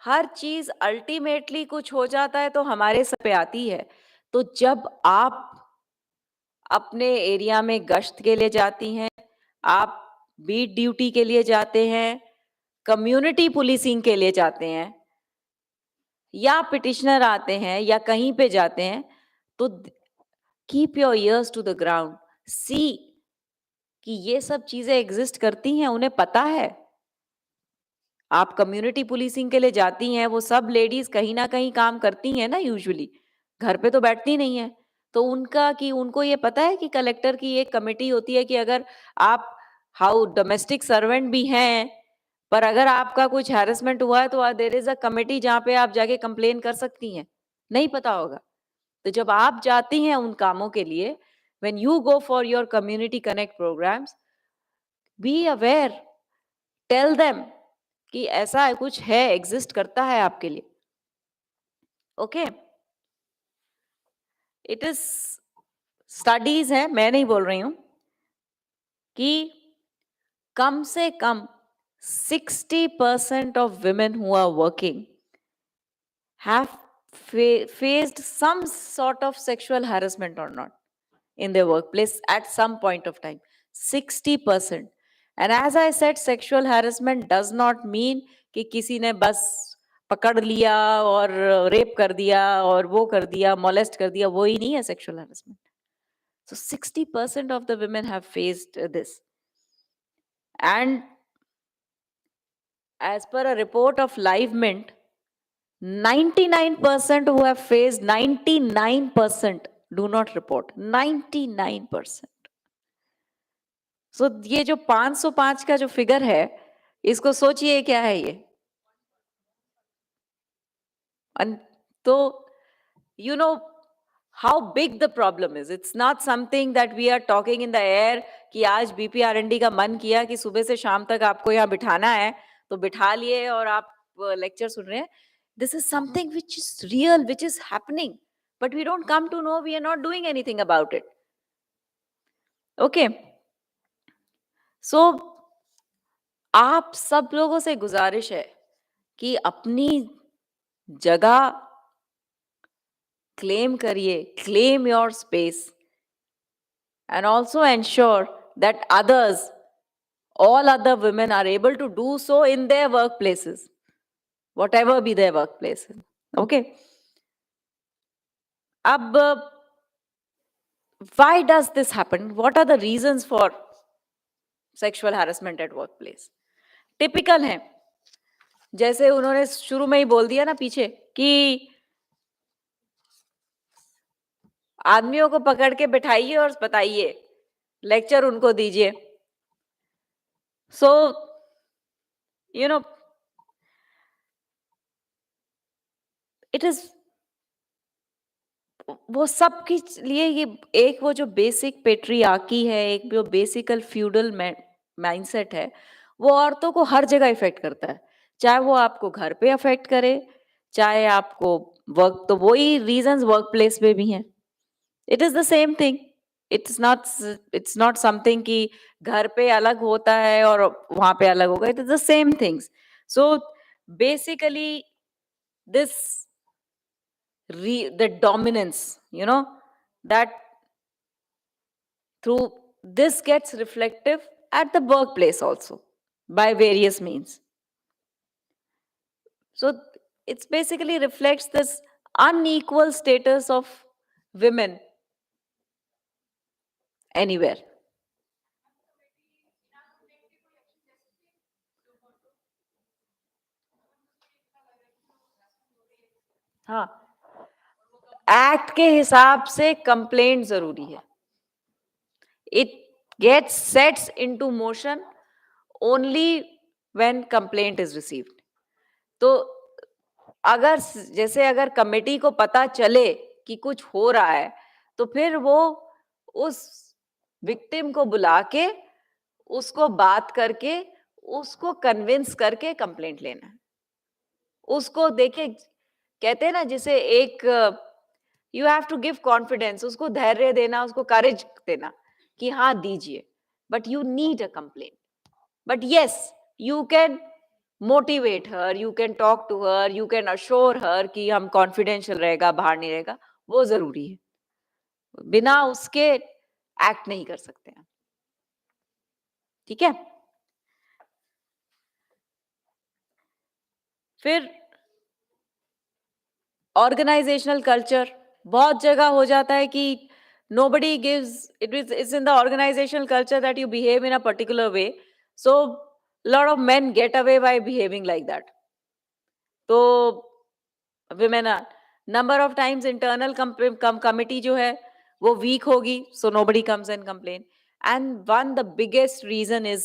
हर चीज अल्टीमेटली कुछ हो जाता है तो हमारे सर पे आती है। तो जब आप अपने एरिया में गश्त के लिए जाती हैं, आप बीट ड्यूटी के लिए जाते हैं, कम्युनिटी पुलिसिंग के लिए जाते हैं, या पिटिशनर आते हैं या कहीं पे जाते हैं, तो keep your ears to the ground, see कि ये सब चीजें एग्जिस्ट करती हैं, उन्हें पता है। आप कम्युनिटी पुलिसिंग के लिए जाती हैं, वो सब लेडीज कहीं ना कहीं काम करती हैं ना यूजुअली, घर पे तो बैठती नहीं है। तो उनका कि उनको ये पता है कि कलेक्टर की एक कमेटी होती है कि अगर आप हाउ डोमेस्टिक सर्वेंट भी हैं, पर अगर आपका कुछ हैरेसमेंट हुआ है तो देयर इज अ कमेटी जहाँ पे आप जाके कंप्लेन कर सकती हैं। नहीं पता होगा। तो जब आप जाती हैं उन कामों के लिए, when you go for your community connect programmes, be aware, tell them कि ऐसा कुछ है, एग्जिस्ट करता है आपके लिए। ओके, इट इज स्टडीज है, मैं नहीं बोल रही हूं, कि कम से कम 60% of women who are working have faced some sort of sexual harassment or not in their workplace at some point of time. 60%. And as I said, sexual harassment does not mean कि किसी ने बस पकड़ लिया और rape कर दिया और वो कर दिया, मोलेस्ट कर दिया, वो ही नहीं है sexual harassment. So 60% of the women have faced this. And as per a report of Live Mint, 99% who have faced, 99% do not report. 99%. सो ये जो 505 का जो फिगर है, इसको सोचिए क्या है ये। तो you know how big the problem is. It's not something that we are talking in the air कि आज BPR&D का मन किया कि सुबह से शाम तक आपको यहाँ बिठाना है, तो बिठा लिए और आप लेक्चर सुन रहे हैं। This is something which is real, which is happening, but we don't come to know, we are not doing anything about it. Okay, so आप सब लोगों से गुजारिश है कि अपनी जगह क्लेम करिए, claim your space, and also ensure that others, all other women are able to do so in their workplaces, whatever be their workplaces. Okay, अब why does this happen? What are the reasons for sexual harassment at workplace? Typical है, जैसे उन्होंने शुरू में ही बोल दिया ना पीछे कि आदमियों को पकड़ के बिठाइए और बताइए, लेक्चर उनको दीजिए। So you know it is, वो सबके लिए ये एक वो जो बेसिक पेट्रियार्की है, एक जो बेसिकल फ्यूडल माइंडसेट है, वो औरतों को हर जगह इफेक्ट करता है। चाहे वो आपको घर पे अफेक्ट करे, चाहे आपको वर्क, तो वही रीजंस वर्क प्लेस पे भी हैं। It is the same thing. It's not something कि घर पे अलग होता है और वहां पे अलग होगा। It is the same things. So basically this the dominance, that through this gets reflective at the workplace also by various means. So it's basically reflects this unequal status of women anywhere. हाँ, act के हिसाब से complaint जरूरी है। It gets sets into motion only when complaint is received. तो अगर जैसे अगर कमेटी को पता चले कि कुछ हो रहा है, तो फिर वो उस विक्टिम को बुला के उसको बात करके उसको कन्विंस करके कंप्लेंट लेना है। उसको देखिए, कहते हैं ना, जिसे एक you have to give confidence, उसको धैर्य देना, उसको करेज देना कि हाँ दीजिए, but you need a complaint. But yes, you can motivate her, you can talk to her, you can assure her कि हम कॉन्फिडेंशियल रहेगा, बाहर नहीं रहेगा, वो ज़रूरी है। बिना उसके एक्ट नहीं कर सकते हैं। ठीक है? फिर ऑर्गेनाइजेशनल कल्चर, बहुत जगह हो जाता है कि nobody gives it's in the organizational culture that you behave in a particular way, so lot of men get away by behaving like that. तो women are number of times internal committee जो है वो weak होगी, so nobody comes and complain. And one the biggest reason is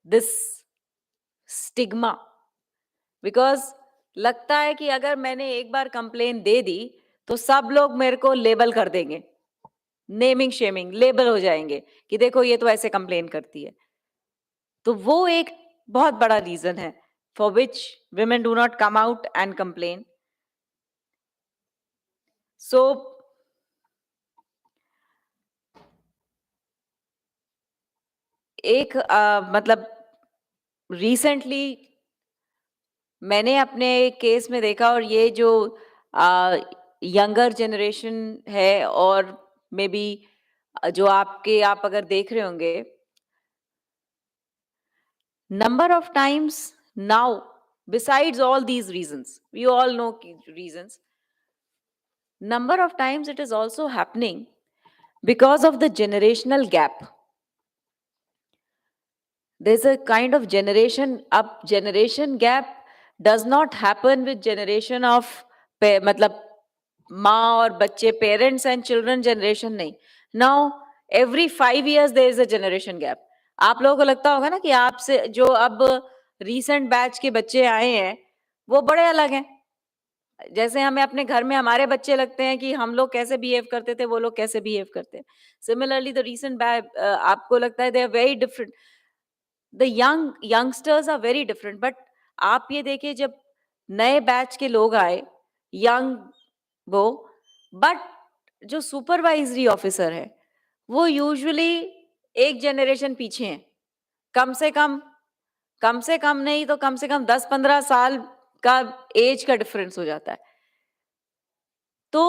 this stigma, because लगता है कि अगर मैंने एक बार कंप्लेन दे दी तो सब लोग मेरे को लेबल कर देंगे, नेमिंग शेमिंग लेबल हो जाएंगे कि देखो ये तो ऐसे कंप्लेन करती है। तो वो एक बहुत बड़ा रीजन है for which women do not come out and complain. So एक मतलब रिसेंटली मैंने अपने केस में देखा, और ये जो यंगर जनरेशन है, और मे बी जो आप अगर देख रहे होंगे, number of times now, besides all these reasons, we all know reasons, number of times it is also happening because of the generational gap. There's a kind of generation up, generation gap does not happen with generation of मतलब माँ और बच्चे, parents and children generation नहीं। Now every 5 years there is a generation gap. आप लोगों को लगता होगा ना कि आपसे जो अब रीसेंट बैच के बच्चे आए हैं वो बड़े अलग हैं। जैसे हमें अपने घर में हमारे बच्चे लगते हैं कि हम लोग कैसे बिहेव करते थे, वो लोग कैसे बिहेव करते हैं। सिमिलरली द रीसेंट बैच आपको लगता है they are very different, the youngsters are very different. But आप ये देखिए, जब नए बैच के लोग आए, यंग वो, बट जो सुपरवाइजरी ऑफिसर है वो यूजुअली एक जनरेशन पीछे हैं, कम से कम, कम से कम नहीं तो कम से कम 10-15 साल का एज का डिफरेंस हो जाता है। तो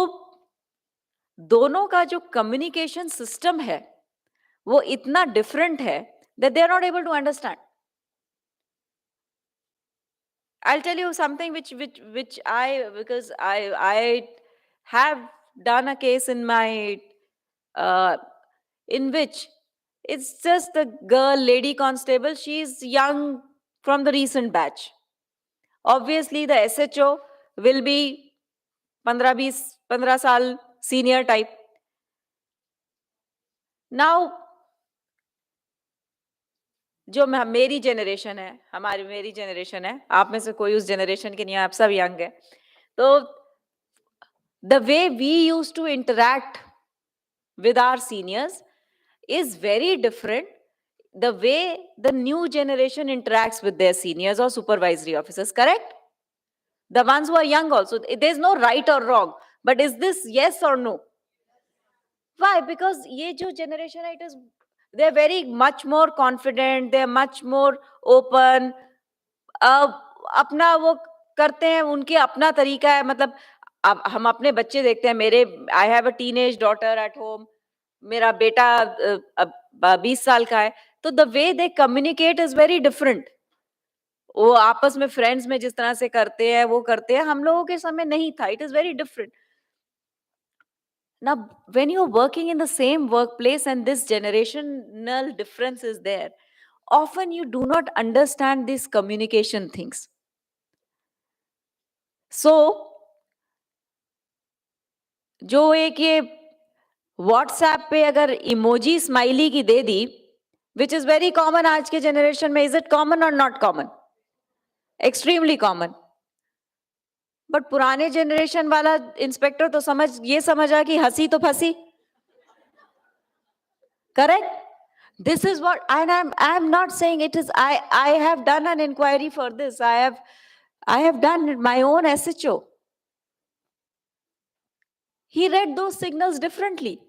दोनों का जो कम्युनिकेशन सिस्टम है वो इतना डिफरेंट है that they are not able to understand. I'll tell you something which I, because I have done a case in my uh, in which it's just the girl lady constable, she's young from the recent batch. Obviously the SHO will be 15 साल senior type. Now जो मेरी generation है, मेरी generation है, आप में से कोई उस जनरेशन के नहीं है, आप सब यंग है, तो the way we used to interact with our seniors is very different the way the new generation interacts with their seniors or supervisory officers, correct? The ones who are young also, there's no right or wrong, but is this yes or no? Why? Because ye jo generation है, it is, they're very much more confident, they're much more open, अपना वो करते हैं, उनके अपना तरीका है। मतलब अब हम अपने बच्चे देखते हैं, मेरे I have a teenage daughter at home, मेरा बेटा 20 साल का है, तो the way they communicate is very different. वो आपस में फ्रेंड्स में जिस तरह से करते हैं वो करते हैं, हम लोगों के समय नहीं था, it is very different. Now when you're working in the same workplace and this generational difference is there, often you do not understand these communication things. So जो एक ये व्हाट्सएप पे अगर इमोजी स्माइली की दे दी, विच इज वेरी कॉमन आज के generation में, is it common और not common? Extremely common. But पुराने जनरेशन वाला इंस्पेक्टर तो समझा कि हंसी तो फंसी, correct? This is what, and I'm not saying it is, I have done an inquiry for this, I have done my own SHO. He read those signals differently.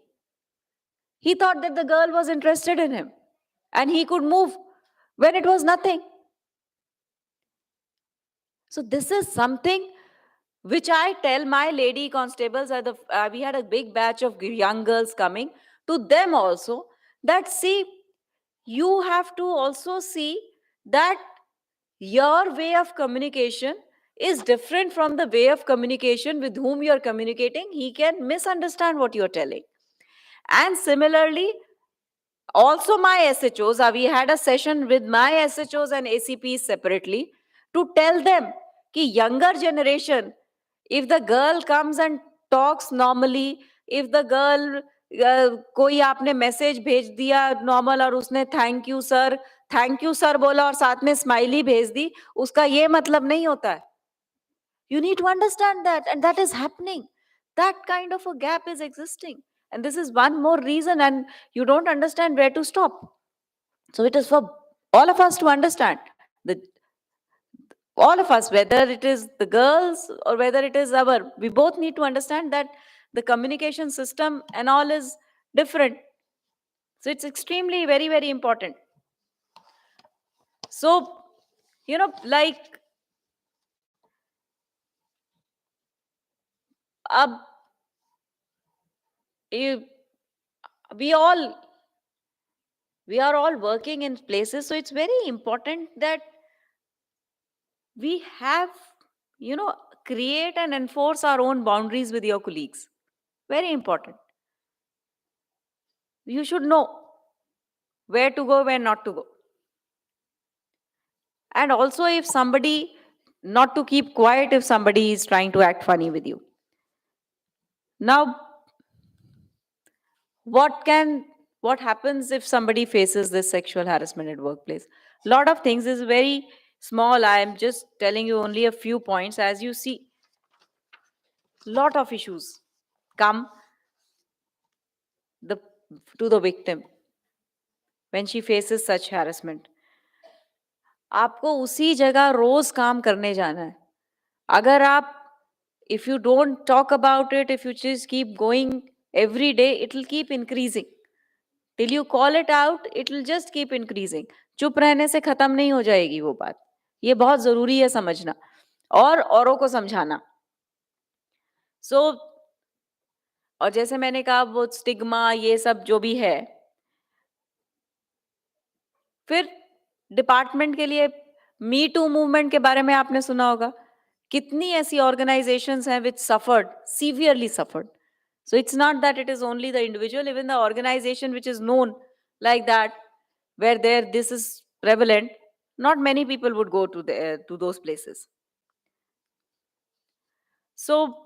He thought that the girl was interested in him and he could move when it was nothing. So this is something which I tell my lady constables at the we had a big batch of young girls coming to them also, that see, you have to also see that your way of communication is different from the way of communication with whom you are communicating. He can misunderstand what you are telling. And similarly, also my SHOs, we had a session with my SHOs and ACPs separately to tell them कि younger generation, if the girl comes and talks normally, if the girl कोई आपने message भेज दिया normal और उसने thank you sir बोला और साथ में स्माइली भेज दी, उसका ये मतलब नहीं होता है. You need to understand that, and that is happening. That kind of a gap is existing. And this is one more reason, and you don't understand where to stop. So it is for all of us to understand that all of us, whether it is the girls or whether it is we both need to understand that the communication system and all is different. So it's extremely very, very important. So, like, uh, you, we all we are all working in places, so it's very important that we have, create and enforce our own boundaries with your colleagues. Very important. You should know where to go, where not to go. And also, if somebody, not to keep quiet if somebody is trying to act funny with you. Now, what happens if somebody faces this sexual harassment at workplace? Lot of things is very small. I am just telling you only a few points. As you see, lot of issues come the to the victim when she faces such harassment. आपको उसी जगह रोज काम करने जाना है. अगर आप, if you don't talk about it, if you just keep going every day, it will keep increasing. Till you call it out, it will just keep increasing. चुप रहने से खत्म नहीं हो जाएगी वो बात. ये बहुत जरूरी है समझना और औरों को समझाना. सो और जैसे मैंने कहा वो स्टिग्मा ये सब जो भी है, फिर डिपार्टमेंट के लिए मी टू मूवमेंट के बारे में आपने सुना होगा. कितनी ऐसी ऑर्गेनाइजेशंस हैं which suffered, severely suffered. So it's not that it is only the individual, even the organization which is known like that, where this is prevalent, not many people would go to those places. So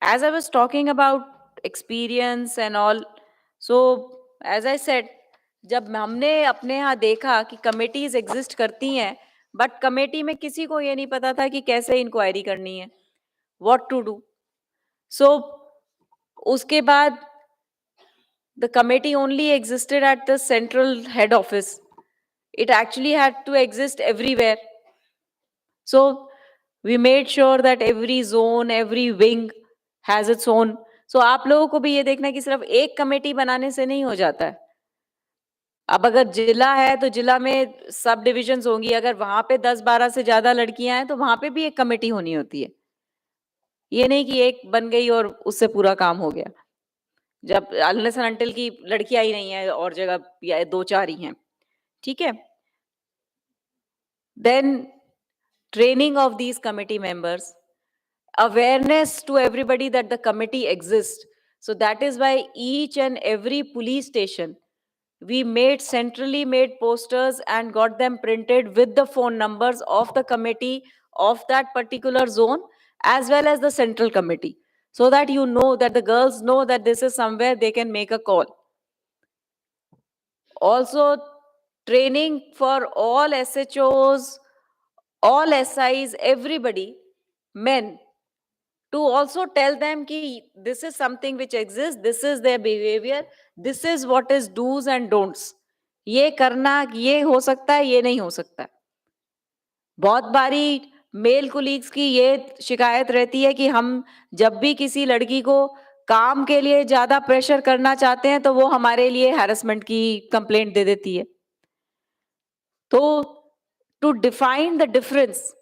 as I was talking about experience and all, so as I said, जब हमने अपने यहाँ देखा कि committees exist करती हैं, but committee में किसी को ये नहीं पता था कि कैसे इंक्वायरी करनी है, व्हाट टू डू. सो उसके बाद the committee only existed at the central head office. It actually had to exist everywhere. So we made sure that every zone, every wing has its own. So आप लोगों को भी ये देखना है कि सिर्फ एक कमेटी बनाने से नहीं हो जाता है. अब अगर जिला है तो जिला में सब डिविजन्स होंगी. अगर वहां पे 10-12 से ज्यादा लड़कियां हैं तो वहां पे भी एक कमेटी होनी होती है. ये नहीं कि एक बन गई और उससे पूरा काम हो गया. जब अनलेस एंड अनटिल की लड़कियां ही नहीं है और जगह या 2-4 ही हैं, ठीक है. Then training of these committee members, awareness to everybody that the committee exists. So that is why each and every police station, we made centrally made posters and got them printed with the phone numbers of the committee of that particular zone as well as the central committee, so that you know that the girls know that this is somewhere they can make a call. Also, training for all SHOs, all SIs, everybody, men, to also tell them ki this is something which exists, this is their behavior, this is what is do's and don'ts. ये करना, ये हो सकता है, ये नहीं हो सकता. बहुत बारी मेल कोलीग्स की ये शिकायत रहती है कि हम जब भी किसी लड़की को काम के लिए ज्यादा प्रेशर करना चाहते हैं तो वो हमारे लिए हैरेसमेंट की कंप्लेंट दे देती है. तो टू डिफाइन द डिफरेंस,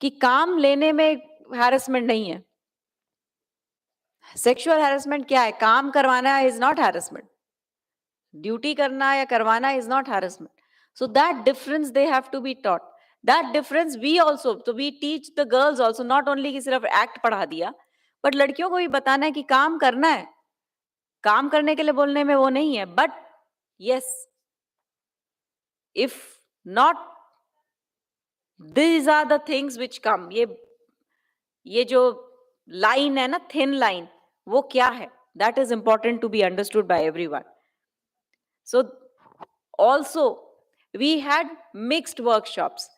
कि काम लेने में हैरेसमेंट नहीं है। सेक्सुअल हैरेसमेंट क्या है? काम करवाना इज नॉट हैरेसमेंट। ड्यूटी करना या करवाना is not harassment. So that difference they have to be taught. That difference we also, so we teach the girls also, not only कि सिर्फ एक्ट पढ़ा दिया, but लड़कियों को भी बताना है कि काम करना है. काम करने के लिए बोलने में वो नहीं है, but yes, if not, these are the things which come. ये जो लाइन है ना, थिन लाइन, वो क्या है? That is important to be understood by everyone. So also we had mixed workshops.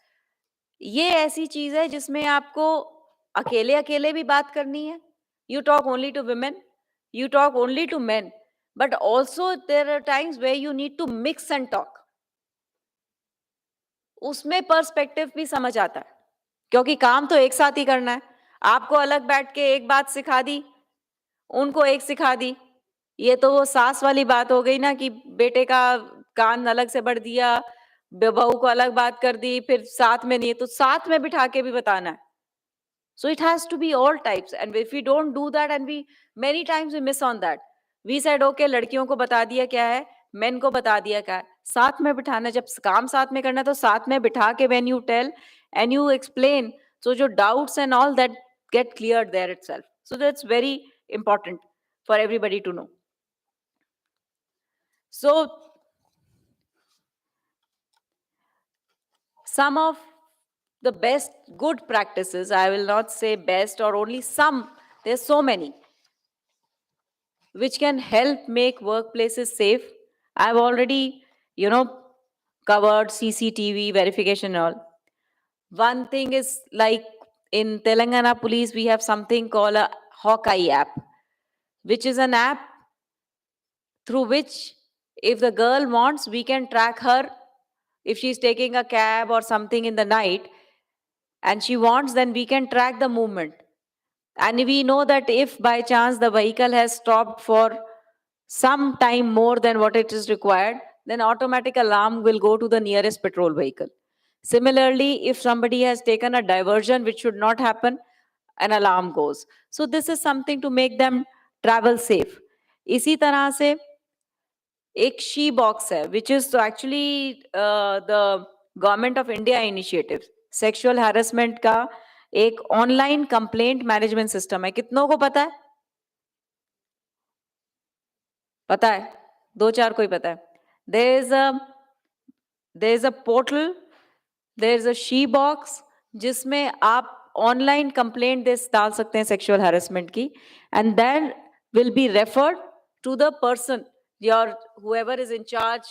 ये ऐसी चीज है जिसमें आपको अकेले अकेले भी बात करनी है. You talk only to women, you talk only to men, but also there are times where you need to mix and talk. उसमें पर्सपेक्टिव भी समझ आता है, क्योंकि काम तो एक साथ ही करना है. आपको अलग बैठ के एक बात सिखा दी, उनको एक सिखा दी, ये तो वो सास वाली बात हो गई ना कि बेटे का कान अलग से बढ़ दिया, बहू को अलग बात कर दी, फिर साथ में नहीं, तो साथ में बिठा के भी बताना है. So it has to be all types, and if we don't do that, and we many times we miss on that. We said okay, लड़कियों को बता दिया क्या है, men को बता दिया क्या है, साथ में बिठाना, जब काम साथ में करना है तो साथ में बिठा के when you tell and you explain, so जो doubts and all that get cleared there itself. So that's very important for everybody to know. So some of the best good practices, I will not say best or only some, there's so many, which can help make workplaces safe. I've already, covered CCTV verification and all. One thing is, like in Telangana police, we have something called a Hawkeye app, which is an app through which, if the girl wants, we can track her. If she's taking a cab or something in the night and she wants, then we can track the movement. And we know that if by chance the vehicle has stopped for some time more than what it is required, then automatic alarm will go to the nearest patrol vehicle. Similarly, if somebody has taken a diversion which should not happen, an alarm goes. So this is something to make them travel safe. इसी तरह से एक she box है, which is actually the government of India initiative. Sexual harassment का एक online complaint management system है. कितनों को पता है? पता है? दो चार कोई पता है? There is a portal, there is a she box, जिसमें आप ऑनलाइन कंप्लेंट डाल सकते हैं सेक्सुअल हैरेसमेंट की, and then will be referred to the person, your whoever is in charge,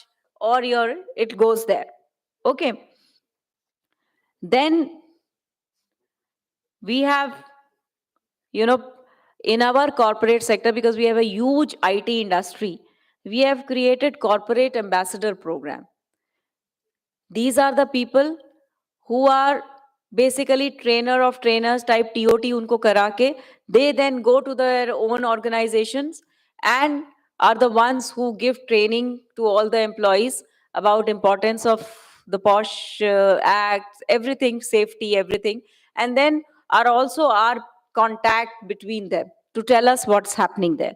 or your it goes there. Okay, then we have, in our corporate sector, because we have a huge IT industry, we have created corporate ambassador program. These are the people who are basically trainer of trainers type TOT unko kara ke, they then go to their own organizations and are the ones who give training to all the employees about importance of the posh acts, everything, safety, everything, and then are also our contact between them to tell us what's happening there.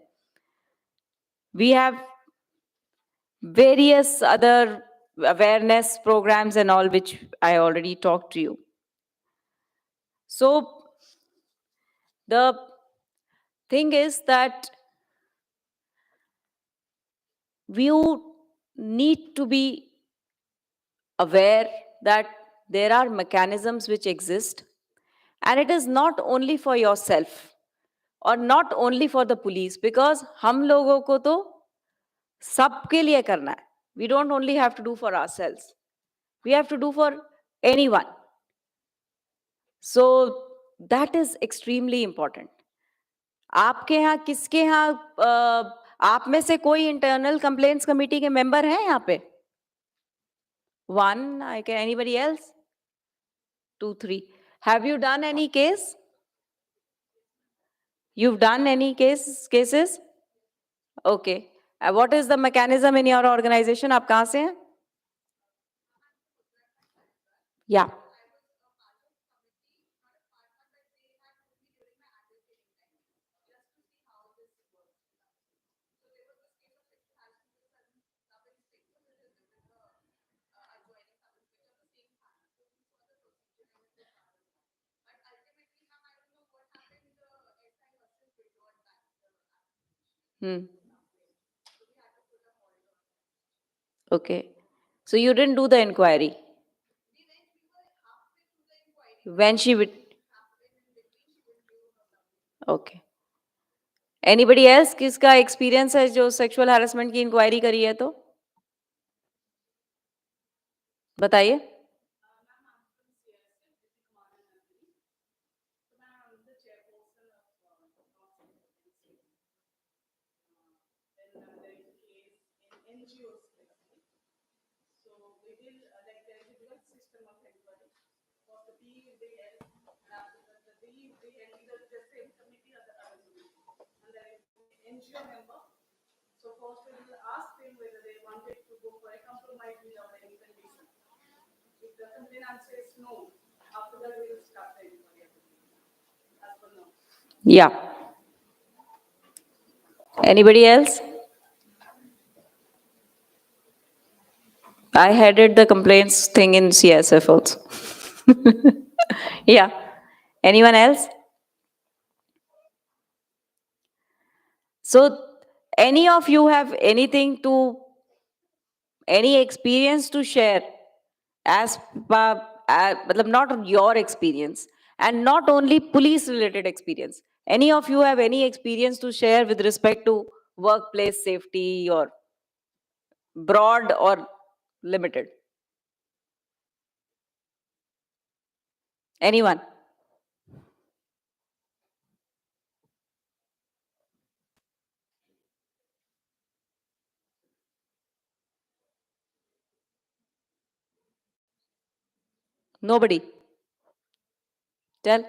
We have various other awareness programs and all, which I already talked to you. So the thing is that you need to be aware that there are mechanisms which exist, and it is not only for yourself or not only for the police, because हम लोगों को तो सबके लिए करना है. We don't only have to do for ourselves. We have to do for anyone. So that is extremely important. आपके यहाँ, किसके यहाँ, आप में से कोई इंटरनल कंप्लेंट्स कमेटी के मेंबर हैं यहाँ पे? One, I can, anybody else? 2, 3. Have you done any case? You've done any cases? Okay. What is the mechanism in your organization? आप कहाँ से हैं? Yeah. Okay. So you didn't do the inquiry when she would. Okay. Anybody else किसका experience है जो sexual harassment की inquiry करी है तो बताइए. Yeah. Anybody else? I headed the complaints thing in CSF also. Yeah. Anyone else? So, any of you have anything to, any experience to share as matlab not your experience and not only police related experience. Any of you have any experience to share with respect to workplace safety or broad or limited? Anyone? Nobody? Tell.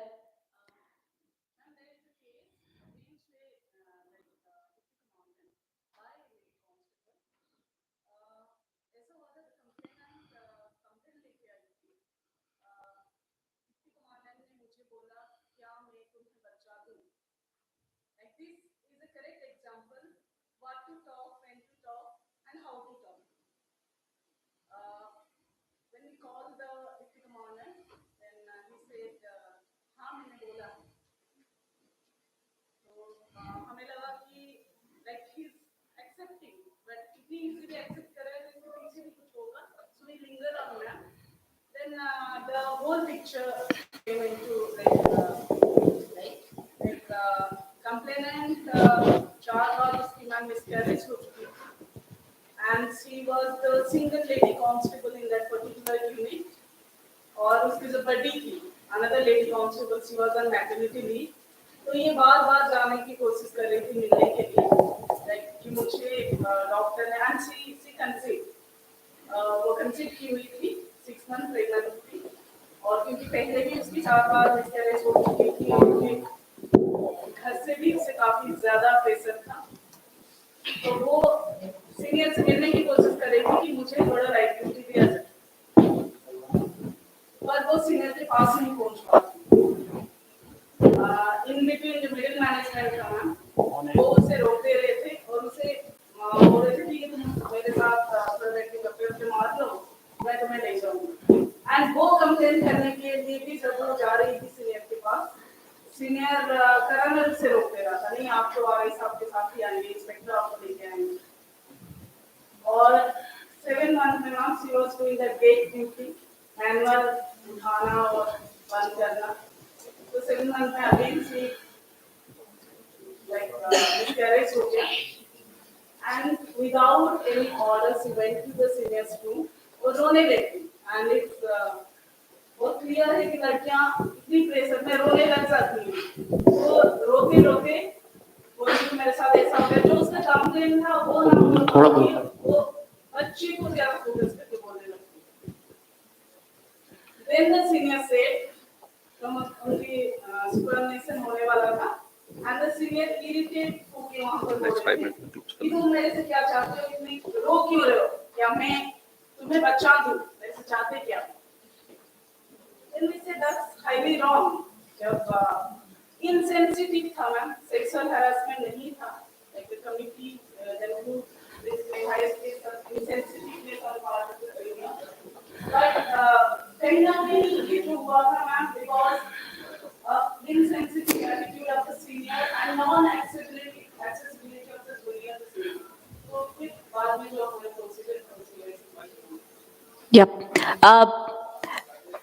Uh,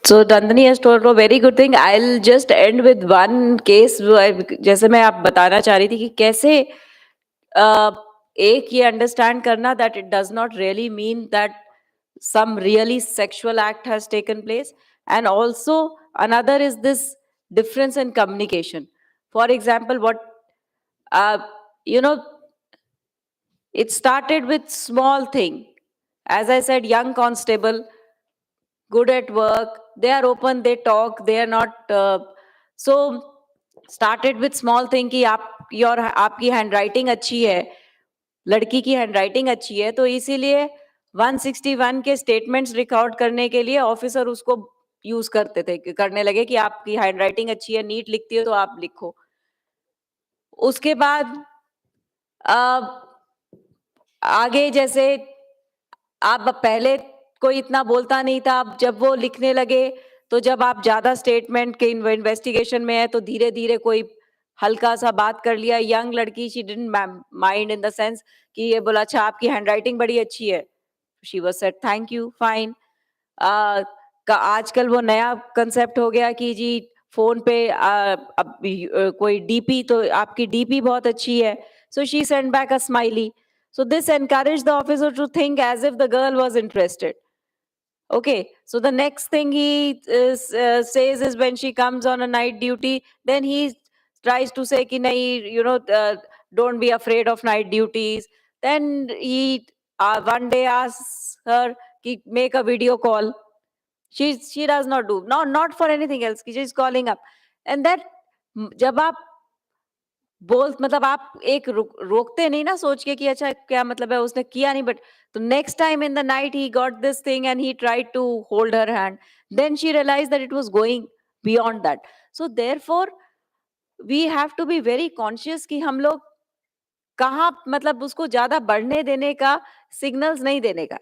so Dandini has told a very good thing. I'll just end with one case. जैसे मैं आप बताना चाह रही थी कि कैसे एक ये अंडरस्टैंड करना that it does not really mean that some really sexual act has taken place, and also another is this difference in communication. For example, what uh, you know, it started with small thing. As I said, young constable, good at work, they are open, they talk, they are not so started with small thing कि आप your आपकी handwriting अच्छी है, लड़की की handwriting अच्छी है, तो इसीलिए 161 के स्टेटमेंट्स रिकॉर्ड करने के लिए ऑफिसर उसको यूज करते थे, करने लगे कि आपकी हैंडराइटिंग अच्छी है, नीट लिखती हो तो आप लिखो. उसके बाद अ, आगे जैसे आप पहले कोई इतना बोलता नहीं था, अब जब वो लिखने लगे, तो जब आप ज्यादा स्टेटमेंट के इन्वेस्टिगेशन में है तो धीरे धीरे कोई हल्का सा बात कर लिया. यंग लड़की, she didn't mind in the sense कि ये बोला अच्छा आपकी हैंडराइटिंग बड़ी अच्छी है, she was said thank you fine. आजकल वो नया कंसेप्ट हो गया कि जी फोन पे कोई डीपी, तो आपकी डीपी बहुत अच्छी है, so she sent back a smiley. So this encouraged the officer to think as if the girl was interested. Okay, so the next thing says is when she comes on a night duty, then he tries to say ki nahi, don't be afraid of night duties. Then he one day asks her ki make a video call. She does not do, not for anything else, ki she's calling up. And that जब आप बोल मतलब आप एक रोकते नहीं ना सोच के कि अच्छा क्या मतलब है, उसने किया नहीं, बट तो next time in the night he got this thing and he tried to hold her hand, then she realise that it was going beyond that. So therefore we have to be very conscious कि हम लोग कहाँ मतलब उसको ज्यादा बढ़ने देने का, सिग्नल्स नहीं देने का.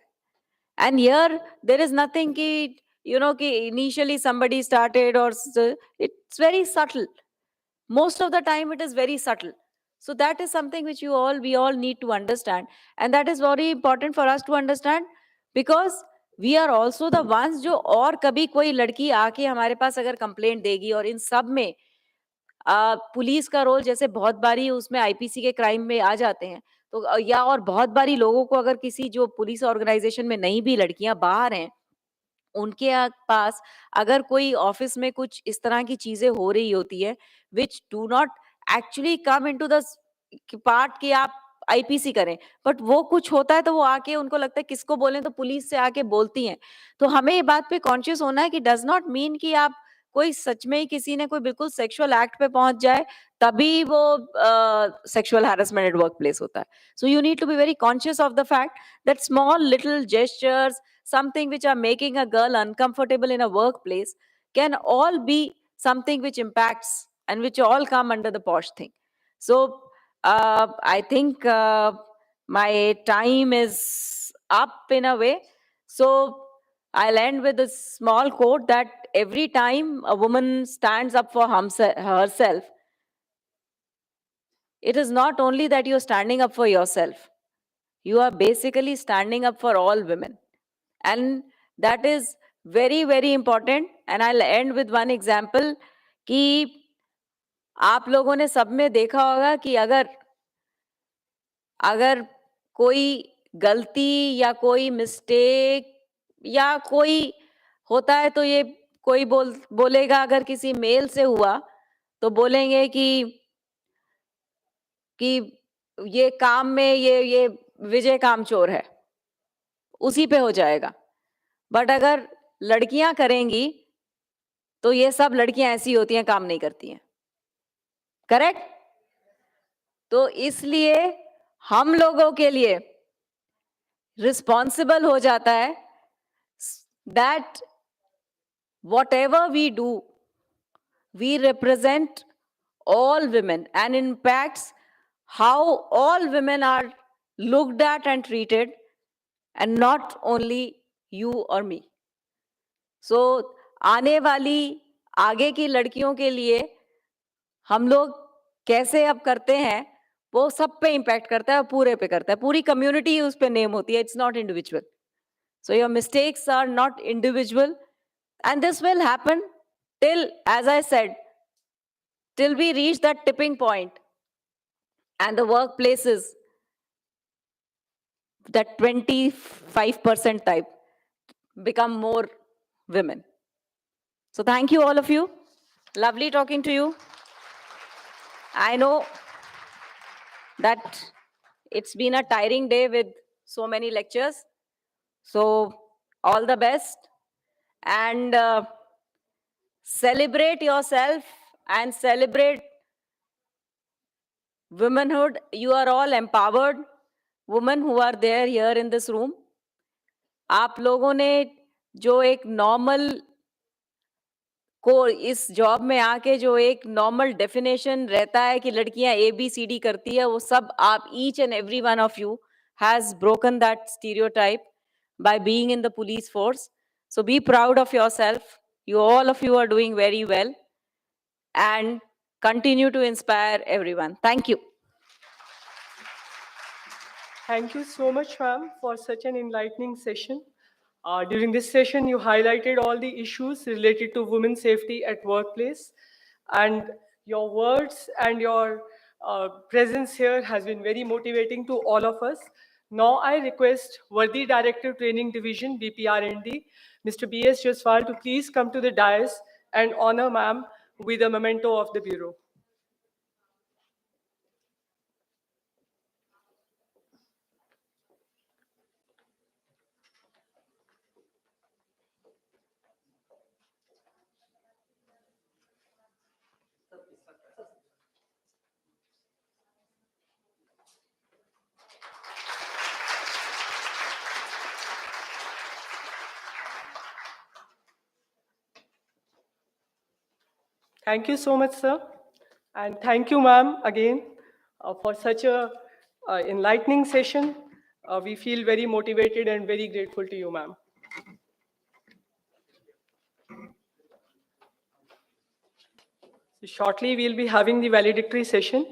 And here there is nothing कि कि initially somebody started or it's very subtle. Most of the time it is very subtle. So that is something which we all need to understand, and that is very important for us to understand, because we are also the ones जो और कभी कोई लड़की आके हमारे पास अगर complaint देगी, और इन सब में पुलिस का रोल जैसे बहुत बारी उसमें आईपीसी के क्राइम में आ जाते हैं, तो या और बहुत बारी लोगों को अगर किसी जो पुलिस ऑर्गेनाइजेशन में नहीं भी लड़कियां बाहर हैं, उनके पास अगर कोई ऑफिस में कुछ इस तरह की चीजें हो रही होती है which do not actually come into the part कि आप आईपीसी करें, बट वो कुछ होता है तो वो आके उनको लगता है किसको बोलें, तो पुलिस से आके बोलती हैं. तो हमें ये बात पे कॉन्शियस होना है कि डज नॉट मीन कि आप कोई सच में ही किसी ने कोई बिल्कुल सेक्सुअल एक्ट पे पहुंच जाए तभी वो sexual harassment at work place होता है. So you need to be very conscious of the fact that small little gestures, something which are making a girl uncomfortable in a workplace, can all be something which impacts and which all come under the posh thing. So I think my time is up in a way, so I'll end with a small quote that every time a woman stands up for herself, it is not only that you're standing up for yourself, you are basically standing up for all women. And that is very very important. And I'll end with one example कि आप लोगों ने सब में देखा होगा कि अगर अगर कोई गलती या कोई मिस्टेक या कोई होता है, तो ये कोई बोलेगा अगर किसी मेल से हुआ तो बोलेंगे कि ये काम में ये विजय कामचोर है, उसी पे हो जाएगा. बट अगर लड़कियां करेंगी तो ये सब लड़कियां ऐसी होती हैं, काम नहीं करती हैं. करेक्ट? तो इसलिए हम लोगों के लिए रिस्पॉन्सिबल हो जाता है that whatever we do, we represent all women, and impacts how all women are looked at and treated, and not only you or me. So आने वाली आगे की लड़कियों के लिए हम लोग कैसे अब करते हैं, वो सब पे इम्पैक्ट करता है, पूरे पे करता है, पूरी कम्युनिटी उस पे नेम होती है, it's not individual. So your mistakes are not individual, and this will happen till, as I said, till we reach that tipping point and the workplaces, that 25% type, become more women. So thank you, all of you. Lovely talking to you. I know that it's been a tiring day with so many lectures. So all the best, and celebrate yourself and celebrate womanhood. You are all empowered women who are there here in this room. आप लोगों ने जो एक normal को इस job में आके जो एक नॉर्मल डेफिनेशन रहता है कि लड़कियां ABCD करती है, वो सब आप, each and every one of you has broken that stereotype by being in the police force. So be proud of yourself. You, all of you, are doing very well, and continue to inspire everyone. Thank you. Thank you so much, ma'am, for such an enlightening session. During this session, you highlighted all the issues related to women's safety at workplace, and your words and your presence here has been very motivating to all of us. Now, I request Worthy Director Training Division, BPR&D, Mr. B.S. Jaswal, to please come to the dais and honor ma'am with a memento of the Bureau. Thank you so much, sir. And thank you, ma'am, again, for such a enlightening session. We feel very motivated and very grateful to you, ma'am. So shortly, we'll be having the valedictory session.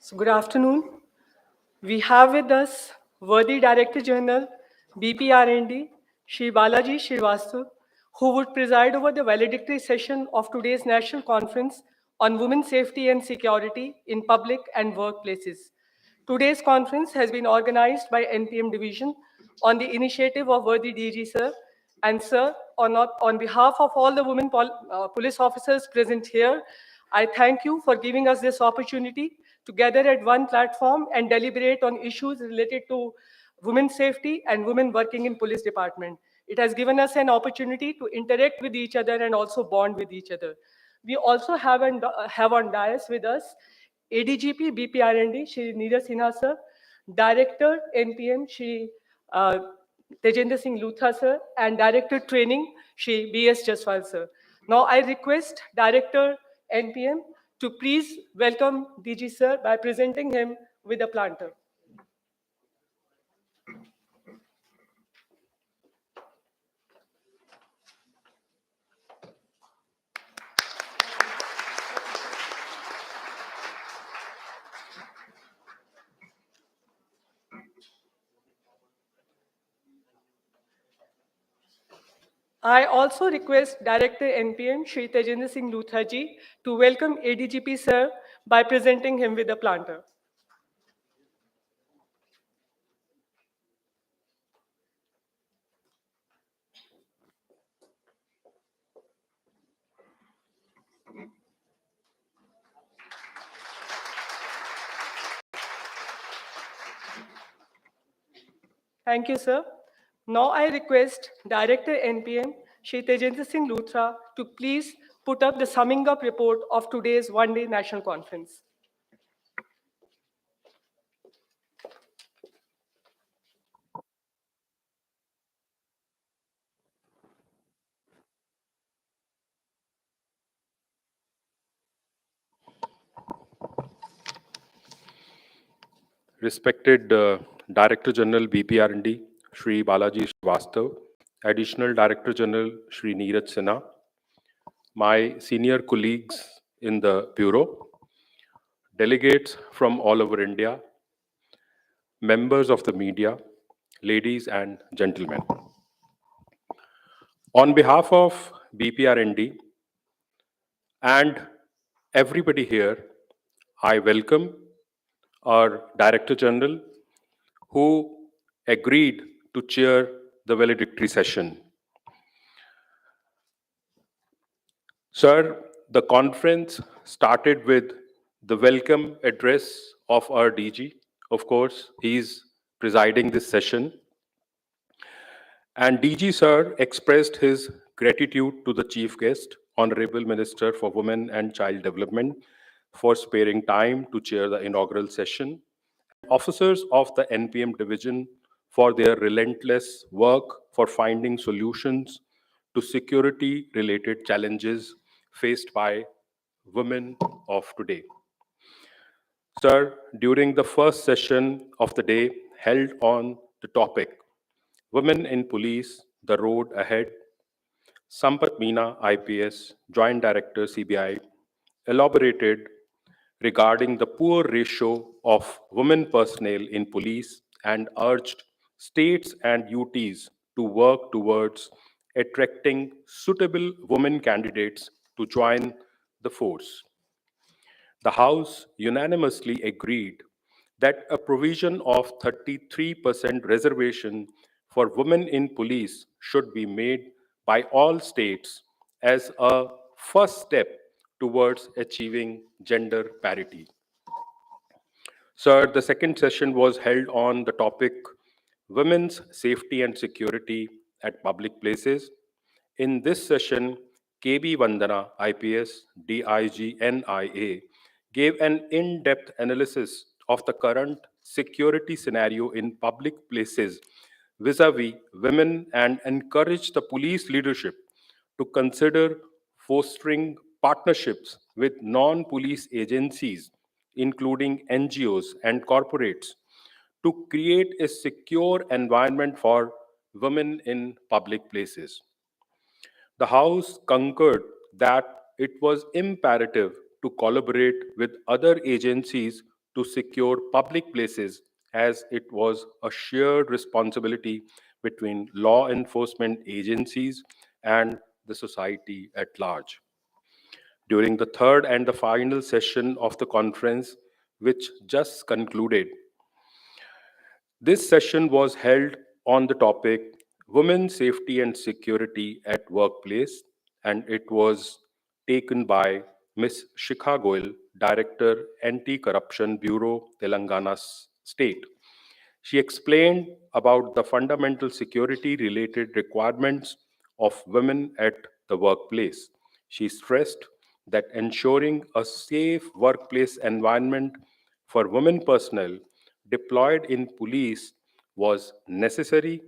So good afternoon. We have with us worthy Director General, BPR&D, Shri Balaji Srivastava, who would preside over the valedictory session of today's National Conference on Women's Safety and Security in Public and Workplaces. Today's conference has been organized by NPM Division on the initiative of worthy DG Sir. And sir, on behalf of all the women police officers present here, I thank you for giving us this opportunity to gather at one platform and deliberate on issues related to women's safety and women working in police department. It has given us an opportunity to interact with each other and also bond with each other. We also have on dais with us ADGP BPR&D, Shri Neeraj Sinha sir, Director NPM, Shri uh, Tejendra Singh Lutha sir, and Director Training, Shri B.S. Jaswal sir. Now I request Director NPM to please welcome DG sir by presenting him with a planter. I also request Director NPM, Shri Tejendra Singh Lutha ji, to welcome ADGP sir by presenting him with a planter. Thank you, sir. Now I request Director NPM, Shri Tejendra Singh Luthra, to please put up the summing up report of today's one-day national conference. Respected Director General BPR&D, Shri Balaji Srivastava, Additional Director General Shri Neeraj Sinha, my senior colleagues in the Bureau, delegates from all over India, members of the media, ladies and gentlemen. On behalf of BPR&D and everybody here, I welcome our Director General who agreed to chair the valedictory session. Sir, the conference started with the welcome address of our DG. Of course, he's presiding this session. And DG Sir expressed his gratitude to the Chief Guest, Honorable Minister for Women and Child Development, for sparing time to chair the inaugural session. Officers of the NPM division for their relentless work for finding solutions to security related challenges faced by women of today. Sir, during the first session of the day held on the topic Women in Police, the Road Ahead, Sampat Meena, IPS, Joint Director, CBI, elaborated regarding the poor ratio of women personnel in police and urged states and UTs to work towards attracting suitable women candidates to join the force. The House unanimously agreed that a provision of 33% reservation for women in police should be made by all states as a first step towards achieving gender parity. Sir, the second session was held on the topic Women's Safety and Security at Public Places. In this session, KB Vandana, IPS, DIG, NIA, gave an in depth analysis of the current security scenario in public places vis a vis women and encouraged the police leadership to consider fostering partnerships with non police agencies, including NGOs and corporates, to create a secure environment for women in public places. The House concurred that it was imperative to collaborate with other agencies to secure public places as it was a shared responsibility between law enforcement agencies and the society at large. During the third and the final session of the conference, which just concluded, this session was held on the topic Women Safety and Security at Workplace, and it was taken by Ms. Shikha Goyal, Director, Anti-Corruption Bureau, Telangana State. She explained about the fundamental security related requirements of women at the workplace. She stressed that ensuring a safe workplace environment for women personnel deployed in police was necessary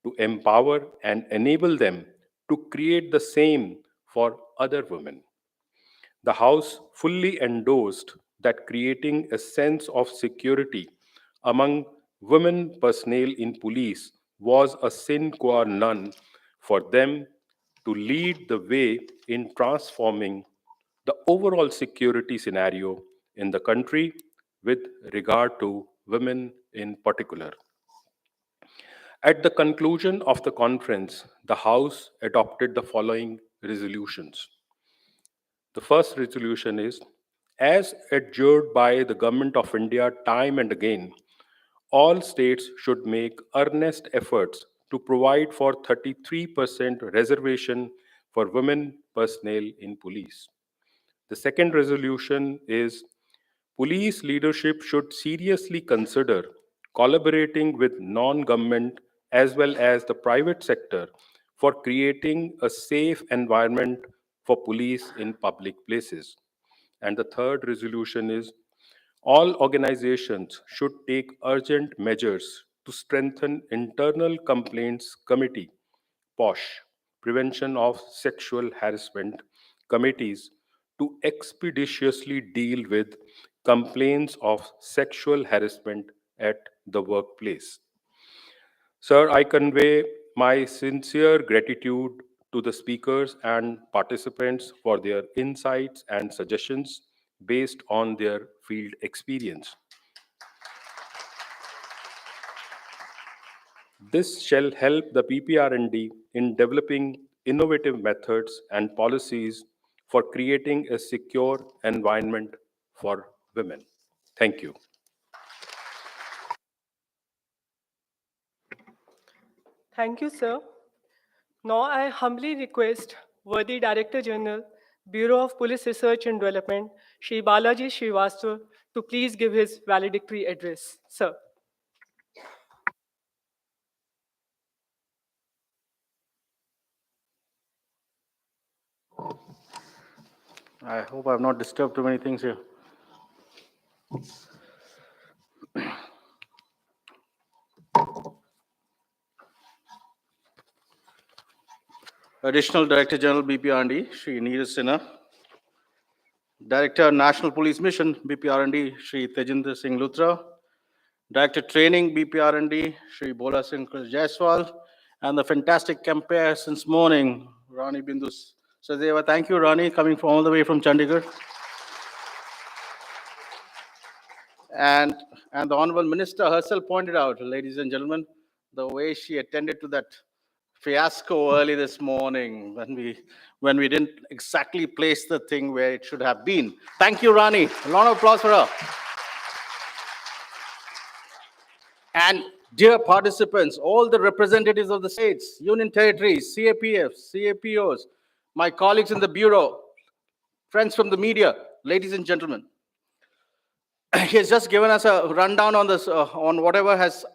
to empower and enable them to create the same for other women. The House fully endorsed that creating a sense of security among women personnel in police was a sine qua non for them to lead the way in transforming the overall security scenario in the country with regard to women in particular. At the conclusion of the conference, the House adopted the following resolutions. The first resolution is as adjured by the Government of India time and again, all states should make earnest efforts to provide for 33% reservation for women personnel in police. The second resolution is police leadership should seriously consider collaborating with non government as well as the private sector for creating a safe environment for police in public places. And the third resolution is all organizations should take urgent measures to strengthen internal complaints committee POSH, Prevention of Sexual Harassment Committees, to expeditiously deal with complaints of sexual harassment at the workplace. Sir, I convey my sincere gratitude to the speakers and participants for their insights and suggestions based on their field experience. This shall help the BPR&D in developing innovative methods and policies for creating a secure environment for women. Thank you. Thank you, sir. Now I humbly request worthy Director General, Bureau of Police Research and Development, Shri Balaji Srivastava, to please give his valedictory address. Sir. I hope I've not disturbed too many things here. Additional Director General BPR&D, Shri Neeraj Sinha. Director National Police Mission BPR&D, Shri Tejinder Singh Luthra. Director Training BPR&D, Shri Bola Singh Jaiswal. And the fantastic campaigner since morning, Rani Bindu Sadeva. Thank you, Rani, coming from all the way from Chandigarh. And the Honorable Minister herself pointed out, ladies and gentlemen, the way she attended to that fiasco early this morning when we didn't exactly place the thing where it should have been. Thank you, Rani. A lot of applause for her. And dear participants, all the representatives of the states, union territories, CAPFs, CAPOs, my colleagues in the Bureau, friends from the media, ladies and gentlemen, he has just given us a rundown on this, on whatever has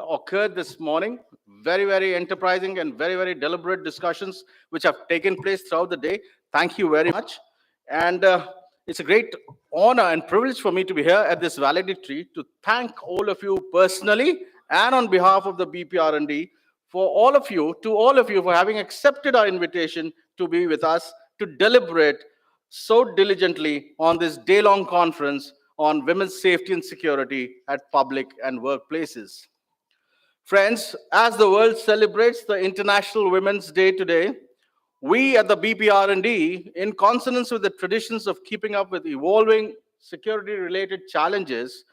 occurred this morning. Very, very enterprising and very, very deliberate discussions which have taken place throughout the day. Thank you very much. And it's a great honor and privilege for me to be here at this valedictory to thank all of you personally and on behalf of the BPR&D for all of you, for having accepted our invitation to be with us to deliberate so diligently on this day-long conference on women's safety and security at public and workplaces. Friends, as the world celebrates the International Women's Day today, we at the BPR&D, in consonance with the traditions of keeping up with evolving security-related challenges,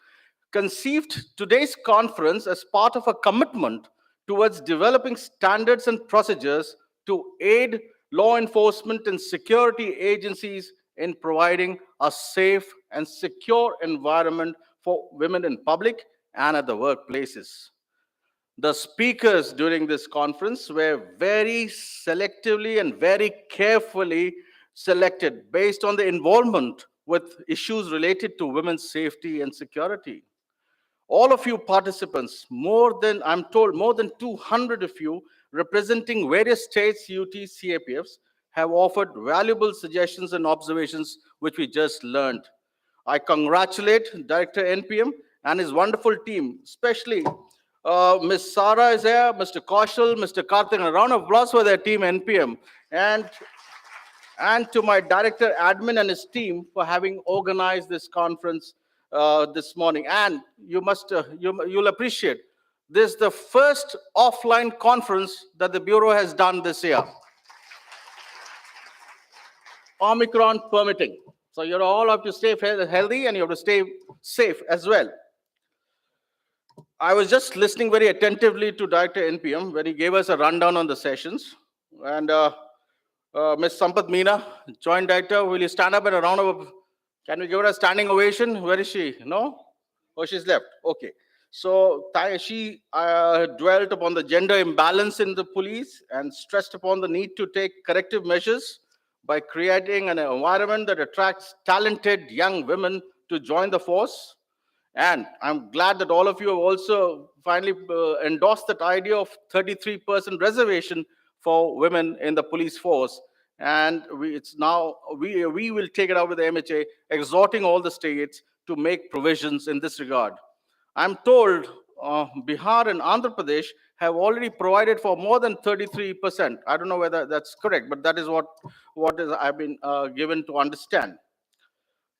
conceived today's conference as part of a commitment towards developing standards and procedures to aid law enforcement and security agencies in providing a safe and secure environment for women in public and at the workplaces. The speakers during this conference were very selectively and very carefully selected based on the involvement with issues related to women's safety and security. All of you participants, I'm told, more than 200 of you, representing various states, UTs, CAPFs, have offered valuable suggestions and observations which we just learned. I congratulate Director NPM and his wonderful team, especially Ms. Sara is here, Mr. Kaushal, Mr. Karthik. A round of applause for their team, NPM. And to my director admin and his team for having organized this conference this morning. And you'll appreciate this is the first offline conference that the Bureau has done this year. Omicron permitting. So you all have to stay healthy and you have to stay safe as well. I was just listening very attentively to Director NPM when he gave us a rundown on the sessions. And Ms. Sampath Meena, Joint Director, will you stand up in a round of, can we give her a standing ovation? Where is she? No? Oh, she's left. Okay. So she dwelt upon the gender imbalance in the police and stressed upon the need to take corrective measures by creating an environment that attracts talented young women to join the force. And I'm glad that all of you have also finally endorsed that idea of 33% reservation for women in the police force. And we will take it out with the MHA, exhorting all the states to make provisions in this regard. I'm told Bihar and Andhra Pradesh have already provided for more than 33%. I don't know whether that's correct, but that is what I've been given to understand.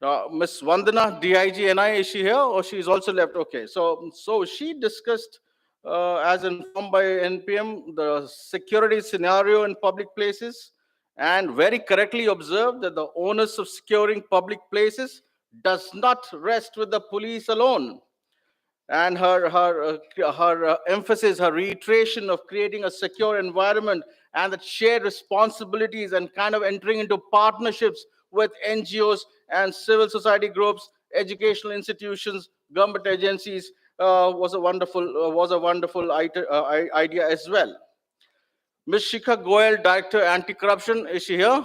Ms. Vandana, DIG NI, is she here or she's also left? Okay, so she discussed, as informed by NPM, the security scenario in public places and very correctly observed that the onus of securing public places does not rest with the police alone. And her emphasis, her reiteration of creating a secure environment and that shared responsibilities and kind of entering into partnerships with NGOs and civil society groups, educational institutions, government agencies was a wonderful idea as well. Ms. Shikha Goyal, Director Anti-Corruption, is she here?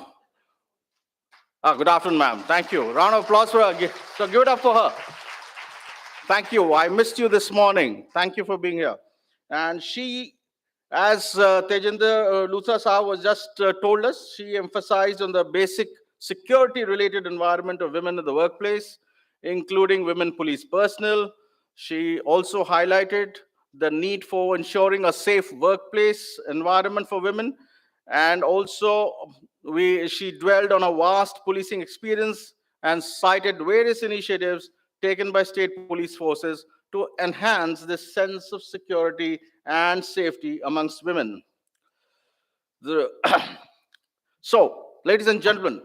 Good afternoon, ma'am. Thank you. Round of applause for her. So give it up for her. Thank you. I missed you this morning. Thank you for being here. And she, as Tejinder Luthra Saab was just told us, she emphasized on the basic security-related environment of women in the workplace, including women police personnel. She also highlighted the need for ensuring a safe workplace environment for women, and also she dwelled on a vast policing experience and cited various initiatives taken by state police forces to enhance this sense of security and safety amongst women. The so, ladies and gentlemen,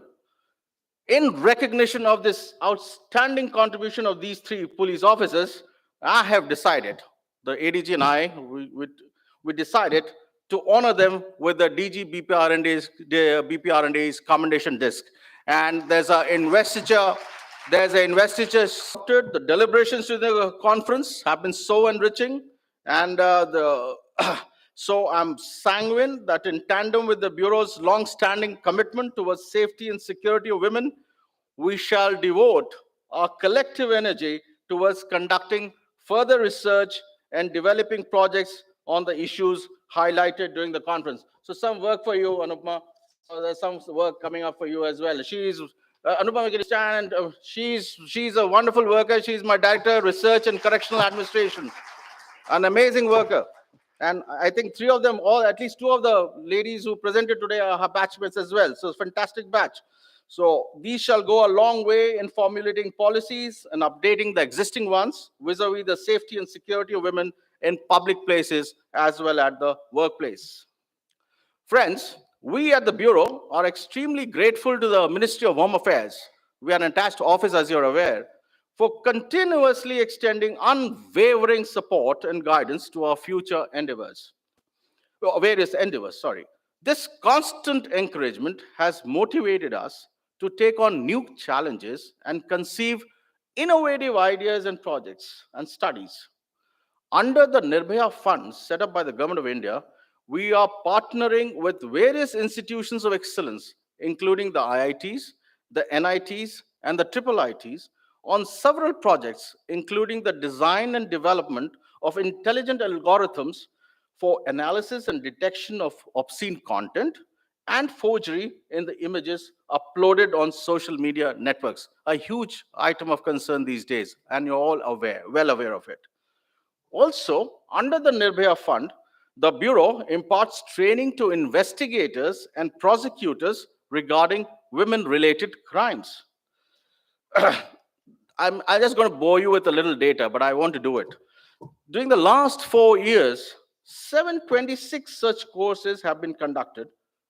in recognition of this outstanding contribution of these three police officers, I have decided, the ADG and I, we decided to honor them with the DG BPR&D's commendation disc. And there's an investiture. The deliberations to the conference have been so enriching, and so I'm sanguine that in tandem with the Bureau's long-standing commitment towards safety and security of women, we shall devote our collective energy towards conducting further research and developing projects on the issues highlighted during the conference. So some work for you, Anupma. There's some work coming up for you as well. Anupma, can you stand? She's a wonderful worker. She's my director, research and correctional administration. An amazing worker. And I think three of them, or at least two of the ladies who presented today are her batchmates as well. So fantastic batch. So these shall go a long way in formulating policies and updating the existing ones vis-a-vis the safety and security of women in public places as well as the workplace. Friends, we at the Bureau are extremely grateful to the Ministry of Home Affairs. We are an attached office, as you're aware, for continuously extending unwavering support and guidance to our future endeavors, various endeavors, sorry. This constant encouragement has motivated us to take on new challenges and conceive innovative ideas and projects and studies. Under the Nirbhaya funds set up by the Government of India, we are partnering with various institutions of excellence, including the IITs, the NITs, and the IIITs, on several projects, including the design and development of intelligent algorithms for analysis and detection of obscene content and forgery in the images uploaded on social media networks. A huge item of concern these days, and you're all well aware of it. Also, under the Nirbhaya Fund, the Bureau imparts training to investigators and prosecutors regarding women-related crimes. I'm just going to bore you with a little data, but I want to do it. During the last 4 years, 726 such courses have been conducted,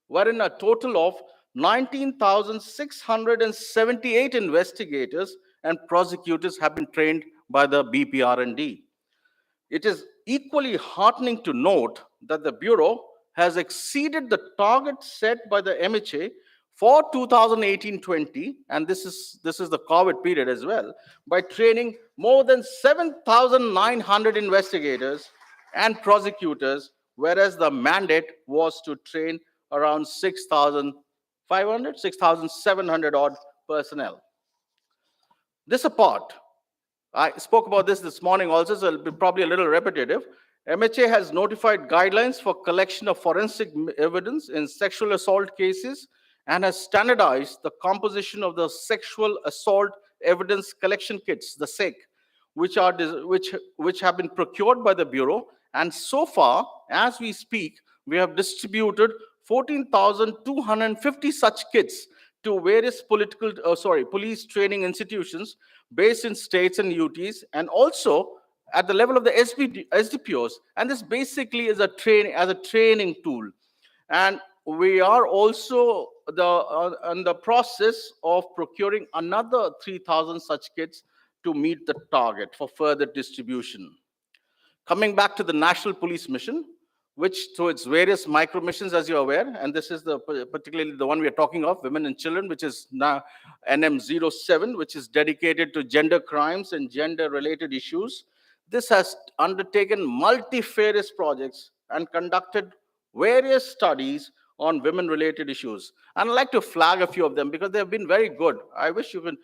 wherein a total of 19,678 investigators and prosecutors have been trained by the BPR&D. It is equally heartening to note that the Bureau has exceeded the target set by the MHA for 2018-20, and this is the COVID period as well, by training more than 7,900 investigators and prosecutors, whereas the mandate was to train around 6,500, 6,700 odd personnel. This apart, I spoke about this morning also, so it'll be probably a little repetitive. MHA has notified guidelines for collection of forensic evidence in sexual assault cases and has standardized the composition of the sexual assault evidence collection kits, the SEC, which have been procured by the Bureau. And so far, as we speak, we have distributed 14,250 such kits to various police training institutions based in states and UTs, and also at the level of the SDPOs. And this basically is a training tool. And we are also in the process of procuring another 3,000 such kits to meet the target for further distribution. Coming back to the National Police Mission, which through its various micro missions, as you're aware, and this is particularly the one we are talking of, Women and Children, which is now NM07, which is dedicated to gender crimes and gender-related issues. This has undertaken multifarious projects and conducted various studies on women-related issues. And I'd like to flag a few of them because they have been very good. I wish you will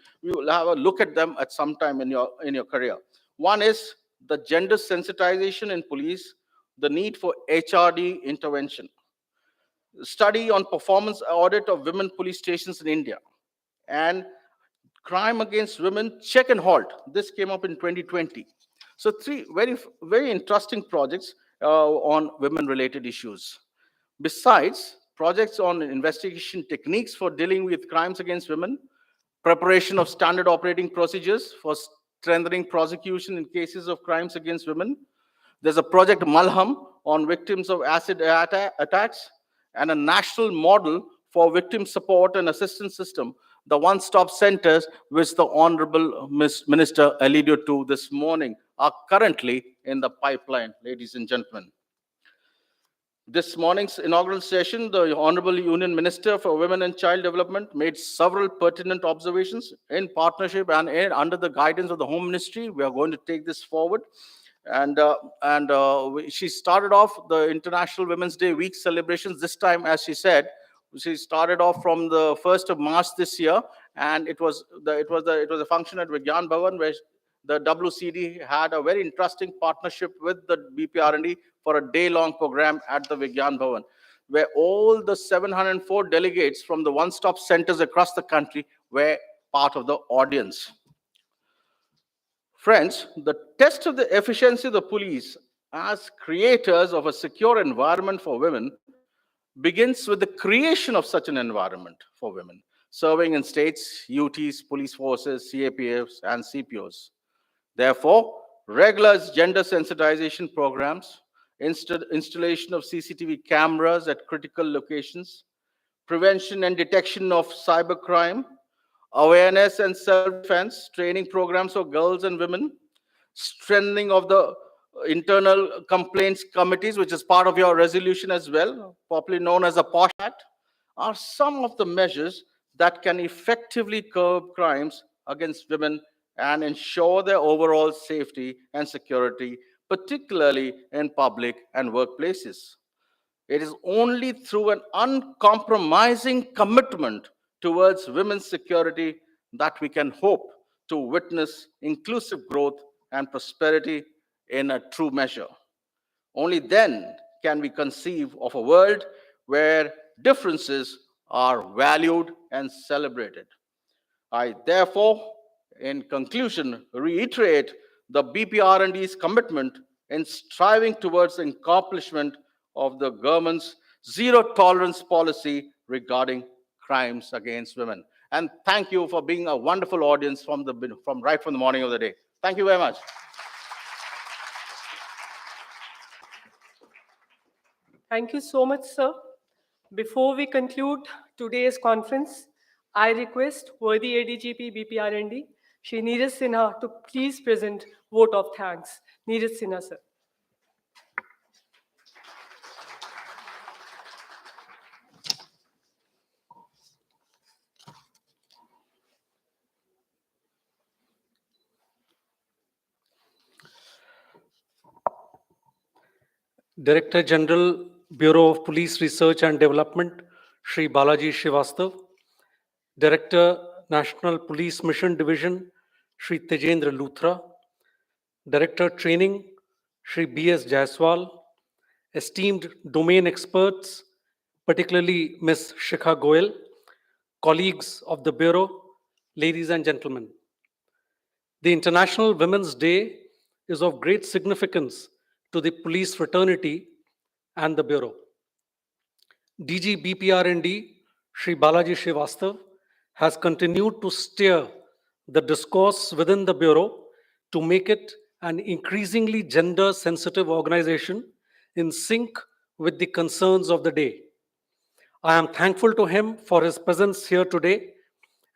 have a look at them at some time in your career. One is the gender sensitization in police, the need for HRD intervention. Study on performance audit of women police stations in India. and crime against women, check and halt. This came up in 2020. So three very interesting projects on women-related issues. Besides, projects on investigation techniques for dealing with crimes against women, preparation of standard operating procedures for strengthening prosecution in cases of crimes against women. There's a project Malham on victims of acid attacks, and a national model for victim support and assistance system, the one-stop centers, which the Honorable Minister alluded to this morning, are currently in the pipeline, ladies and gentlemen. This morning's inaugural session, the Honorable Union Minister for Women and Child Development made several pertinent observations. In partnership and under the guidance of the Home Ministry, we are going to take this forward. She started off the International Women's Day week celebrations this time, as she said. She started off from the 1st of March this year, and it was a function at Vigyan Bhavan where the WCD had a very interesting partnership with the BPR&D for a day-long program at the Vigyan Bhavan, where all the 704 delegates from the one-stop centers across the country were part of the audience. Friends, the test of the efficiency of the police as creators of a secure environment for women begins with the creation of such an environment for women, serving in states, UTs, police forces, CAPFs, and CPOs. Therefore, regular gender sensitization programs, installation of CCTV cameras at critical locations, prevention and detection of cybercrime, awareness and self-defense, training programs for girls and women, strengthening of the internal complaints committees, which is part of your resolution as well, popularly known as the POSH Act, are some of the measures that can effectively curb crimes against women and ensure their overall safety and security, particularly in public and workplaces. It is only through an uncompromising commitment towards women's security that we can hope to witness inclusive growth and prosperity in a true measure. Only then can we conceive of a world where differences are valued and celebrated. I therefore, in conclusion, reiterate the BPR&D's commitment in striving towards the accomplishment of the government's zero tolerance policy regarding crimes against women. And thank you for being a wonderful audience from right from the morning of the day. Thank you very much. Thank you so much, sir. Before we conclude today's conference, I request worthy ADGP BPR&D, Shri Neeraj Sinha, to please present vote of thanks. Neeraj Sinha, sir. Director General, Bureau of Police Research and Development, Shri Balaji Srivastav. Director, National Police Mission Division, Shri Tejendra Luthra. Director Training, Shri B.S. Jaiswal. Esteemed domain experts, particularly Ms. Shikha Goel, colleagues of the Bureau, ladies and gentlemen. The International Women's Day is of great significance to the police fraternity and the Bureau. DG BPR&D, Shri Balaji Srivastav, has continued to steer the discourse within the Bureau to make it an increasingly gender-sensitive organization in sync with the concerns of the day. I am thankful to him for his presence here today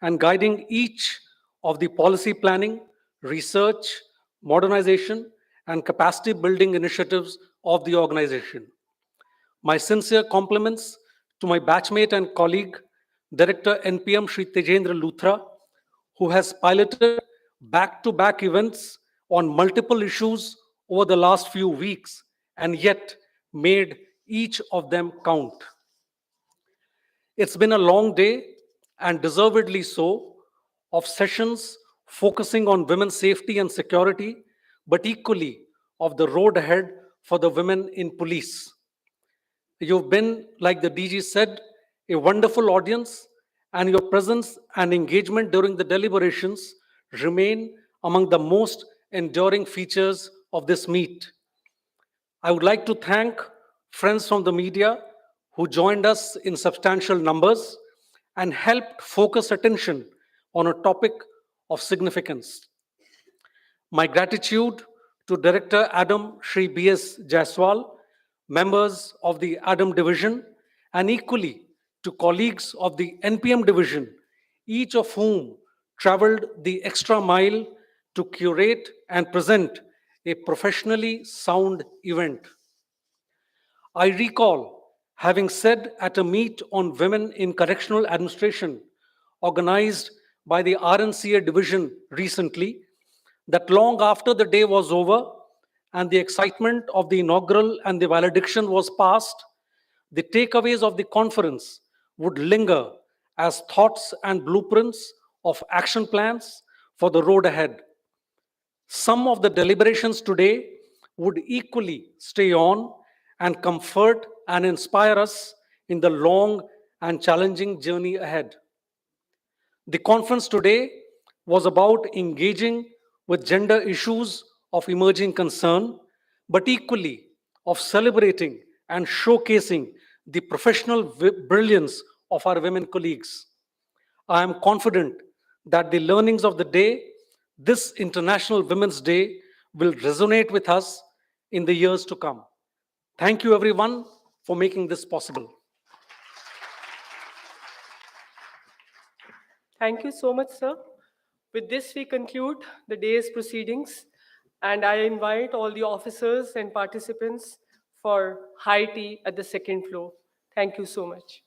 and guiding each of the policy planning, research, modernization, and capacity building initiatives of the organization. My sincere compliments to my batchmate and colleague, Director NPM Shri Tejendra Luthra, who has piloted back-to-back events on multiple issues over the last few weeks and yet made each of them count. It's been a long day, and deservedly so, of sessions focusing on women's safety and security, but equally of the road ahead for the women in police. You've been, like the DG said, a wonderful audience, and your presence and engagement during the deliberations remain among the most enduring features of this meet. I would like to thank friends from the media who joined us in substantial numbers and helped focus attention on a topic of significance. My gratitude to Director Adam Shri B.S. Jaiswal, members of the Adam Division, and equally to colleagues of the NPM Division, each of whom traveled the extra mile to curate and present a professionally sound event. I recall having said at a meet on women in correctional administration organized by the RNCA division recently that long after the day was over and the excitement of the inaugural and the valediction was past, the takeaways of the conference would linger as thoughts and blueprints of action plans for the road ahead. Some of the deliberations today would equally stay on and comfort and inspire us in the long and challenging journey ahead. The conference today was about engaging with gender issues of emerging concern, but equally of celebrating and showcasing the professional brilliance of our women colleagues. I am confident that the learnings of the day, this International Women's Day, will resonate with us in the years to come. Thank you, everyone, for making this possible. Thank you so much, sir. With this, we conclude the day's proceedings, and I invite all the officers and participants for high tea at the second floor. Thank you so much.